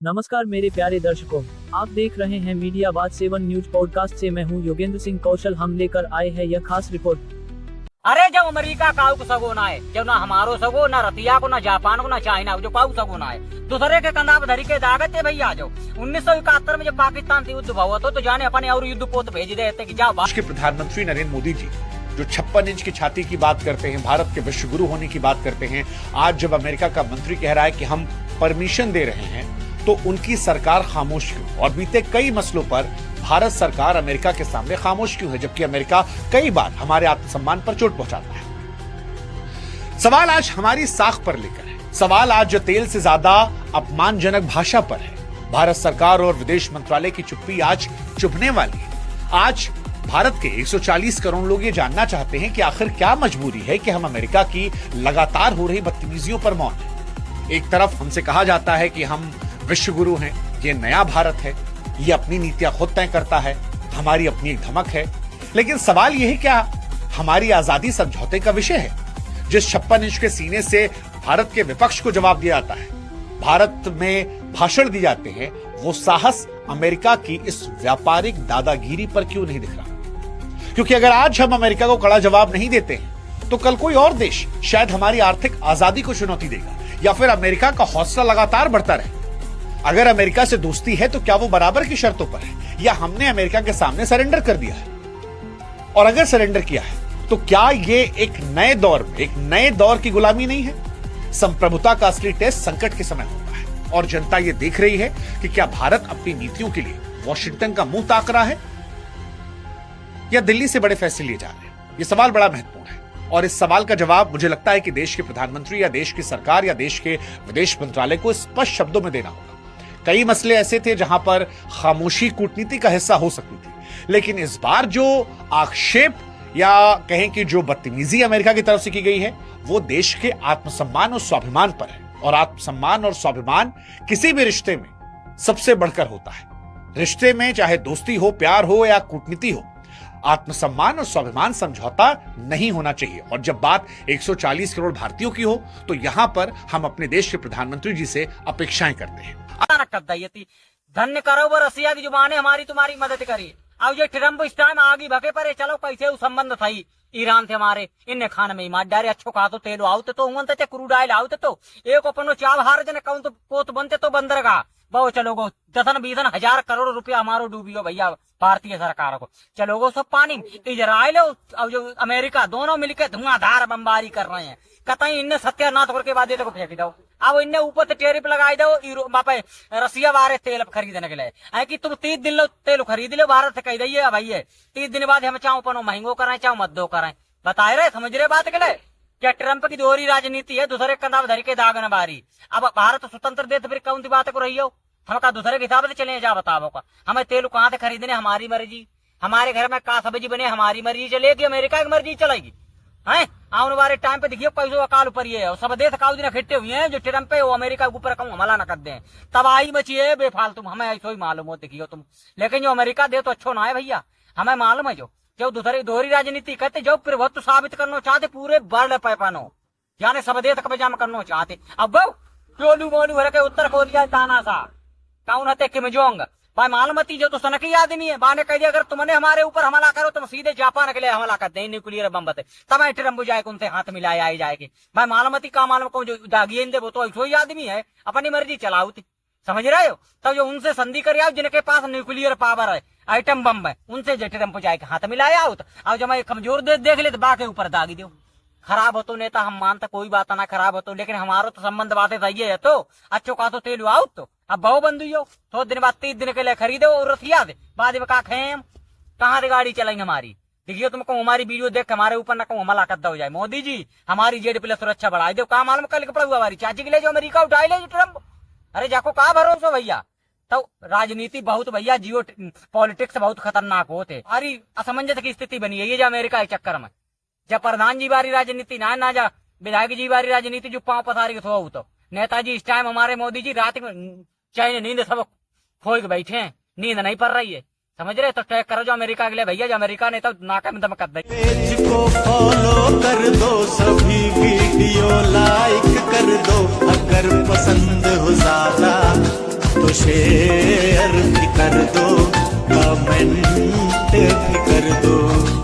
नमस्कार मेरे प्यारे दर्शकों, आप देख रहे हैं मीडिया बात 7 न्यूज पॉडकास्ट से मैं हूं योगेंद्र सिंह कौशल। हम लेकर आए हैं यह खास रिपोर्ट। अरे जब अमेरिका काऊ को सगो ना है, जब ना हमारो सगो, ना रतिया को, ना जापान को, ना चाइना को, जो काऊ सगो ना है, दूसरे के कंधा धरी के दागत है भैया। जो 1971 में जब पाकिस्तान से युद्ध हुआ तो जाने अपने और युद्ध पोत भेज देते कि जाओ। देश के प्रधानमंत्री नरेंद्र मोदी जी जो 56 इंच की छाती की बात करते हैं, भारत के विश्व गुरु होने की बात करते हैं, आज जब अमेरिका का मंत्री कह रहा है कि हम परमिशन दे रहे हैं, तो उनकी सरकार खामोश क्यों? और बीते कई मसलों पर भारत सरकार अमेरिका के सामने खामोश क्यों है, जबकि अमेरिका कई बार हमारे आत्मसम्मान पर चोट पहुंचाता है। सवाल आज हमारी साख पर लेकर है। सवाल आज तेल से ज्यादा अपमानजनक भाषा पर है। भारत सरकार और विदेश मंत्रालय की चुप्पी आज चुभने वाली है। आज भारत के 140 करोड़ लोग ये जानना चाहते हैं कि आखिर क्या मजबूरी है कि हम अमेरिका की लगातार हो रही बदतमीजियों पर मौन हैं। एक तरफ हमसे कहा जाता है कि हम विश्व गुरु हैं, ये नया भारत है, ये अपनी नीतियां खुद तय करता है, हमारी अपनी एक धमक है। लेकिन सवाल यह है, क्या हमारी आजादी समझौते का विषय है? जिस 56 इंच के सीने से भारत के विपक्ष को जवाब दिया जाता है, भारत में भाषण दिए जाते हैं, वो साहस अमेरिका की इस व्यापारिक दादागिरी पर क्यों नहीं दिख रहा? क्योंकि अगर आज हम अमेरिका को कड़ा जवाब नहीं देते हैं, तो कल कोई और देश शायद हमारी आर्थिक आजादी को चुनौती देगा, या फिर अमेरिका का हौसला लगातार बढ़ता रहे। अगर अमेरिका से दोस्ती है तो क्या वो बराबर की शर्तों पर है, या हमने अमेरिका के सामने सरेंडर कर दिया है? और अगर सरेंडर किया है तो क्या ये एक नए दौर की गुलामी नहीं है? संप्रभुता का असली टेस्ट संकट के समय होता है, और जनता ये देख रही है कि क्या भारत अपनी नीतियों के लिए वॉशिंगटन का मुंह ताक रहा है, या दिल्ली से बड़े फैसले लिए जा रहे हैं? ये सवाल बड़ा महत्वपूर्ण है, और इस सवाल का जवाब मुझे लगता है कि देश के प्रधानमंत्री या देश की सरकार या देश के विदेश मंत्रालय को स्पष्ट शब्दों में देना होगा। कई मसले ऐसे थे जहां पर खामोशी कूटनीति का हिस्सा हो सकती थी, लेकिन इस बार जो आक्षेप या कहें कि जो बदतमीजी अमेरिका की तरफ से की गई है, वो देश के आत्मसम्मान और स्वाभिमान पर है। और आत्मसम्मान और स्वाभिमान किसी भी रिश्ते में सबसे बढ़कर होता है। रिश्ते में चाहे दोस्ती हो, प्यार हो या कूटनीति हो, आत्मसम्मान और स्वाभिमान समझौता नहीं होना चाहिए। और जब बात 140 करोड़ भारतीयों की हो, तो यहां पर हम अपने देश के प्रधानमंत्री जी से अपेक्षाएं करते हैं। धन्य करो रसिया की जुबान हमारी तुम्हारी मदद करी। अब जो ट्रम्प इस टाइम आगे भगे परे, चलो कैसे संबंध थी ईरान थे हमारे, इनने खान में मार डारे, अच्छो कहा तो तेल आउते तो उंगन थे क्रूड ऑयल आउते तो एक अपनो चाव हार जने कहूं तो पोत बनते तो बंदरगा बहु चलोगो 10-20 हजार करोड़ रुपया हमारो डूबियो भैया भारतीय सरकार को। चलोगो सब पानी। इजराइल और जो अमेरिका दोनों मिलकर धुआंधार बमबारी कर रहे हैं। कतई इनने सत्यानाश करके बाद को फेंक दो। अब इनने ऊपर से टेरिफ लगाई दो रसिया बारे तेल खरीदने के लिए कि तुम 30 दिन लो तेल खरीद लो भारत से, कह दिए भाई 30 दिन बाद हम चाहो पनो महंगो कराएं चाहो मद्दो कराएं। बताए रहे, समझ रहे बात के लिए? क्या ट्रंप की दोहरी राजनीति है, दूसरे कंधा धरी के दागन बारी। अब भारत स्वतंत्र देश फिर कौन सी बात को रही हो? हम का दूसरे के हिसाब से चले जा, बताओ का हमें तेल कहाँ से खरीदने, हमारी मर्जी। हमारे घर में का सब्जी बने, हमारी मर्जी चलेगी, अमेरिका की मर्जी चलेगी है। आने वाले टाइम पे देखिए पैसों अकाल ऊपर ही है, और सब देश काउ दिन खिट्टे हुए हैं जो ट्रंप पे वो अमेरिका के ऊपर कहूँ हमला न कर दे, तबाही मची है बेफालतू। हमें ऐसा ही मालूम हो, देखियो तुम। लेकिन जो अमेरिका दे तो अच्छो ना है भैया, हमें मालूम है। जो दूसरी दोहरी राजनीति करते, जो प्रभुत्व साबित करना चाहते पूरे वर्ल्ड पैपानो, यानी सब देश कब्जा में करना चाहते। अब टोलू मोलू भर के उत्तर कोरिया ताना सा कौन हते किम जोंग भाई मालूमती जो तो सनकी आदमी है, बाने कह दिया अगर तुमने हमारे ऊपर हमला करो तो सीधे जापान के लिए हमला कर दे, न्यूक्लियर बम बते तब ट्रम्प जाए उनसे हाथ मिलाए आई जाएगी। भाई मालूमती का मालूम को जो दागिए दे वो तो ऐसा ही आदमी है, अपनी मर्जी चलाओ। समझ रहे हो? तब जो उनसे संधि कर आओ जिनके पास न्यूक्लियर पावर है, आइटम बम है, उनसे जो ट्रम्प जाए हाथ मिलाए आओ। अब जब मैं कमजोर देश देख ले तो बाके ऊपर दागी दो। खराब हो तो नेता हम मानते, कोई बात ना खराब हो तो, लेकिन हमारो तो संबंध बातें सही है। तो अच्छो का तो तेल आओ, तो अब बहु बंधु हो तो दिन बाद 30 दिन के लिए खरीदो और रसिया दे बाद में का खेम कहाँ से गाड़ी चलाएंगे हमारी। देखियो तुमको हमारी वीडियो देख हमारे ऊपर ना कहूँ हमला करता हो जाए। मोदी जी हमारी जेड+ सुरक्षा बढ़ाई दो। कहा मालूम कल पड़ा हुआ हमारी चाची के लिए जो अमेरिका उठाई ले ट्रम्प। अरे जाको कहा भरोसा भैया। तो राजनीति बहुत भैया, जियो पॉलिटिक्स बहुत खतरनाक होते। अरे असमंजस की स्थिति बनी है ये जो अमेरिका के चक्कर में। जब प्रधान जी बारी राजनीति ना जा विधायक जी बारी राजनीति जो पांव पसारी के सो, तो नेताजी इस टाइम हमारे मोदी जी रात में चाहे नींद सब खोए के बैठे हैं, नींद नहीं पड़ रही है। समझ रहे? तो ट्रैक करो जो अमेरिका के लिए भैया, जो अमेरिका ने तो नाका में दम कर दे। पेज को फॉलो कर दो, सभी वीडियो लाइक कर दो, अगर पसंद हो ज्यादा तो शेयर भी कर दो, कमेंट भी कर दो।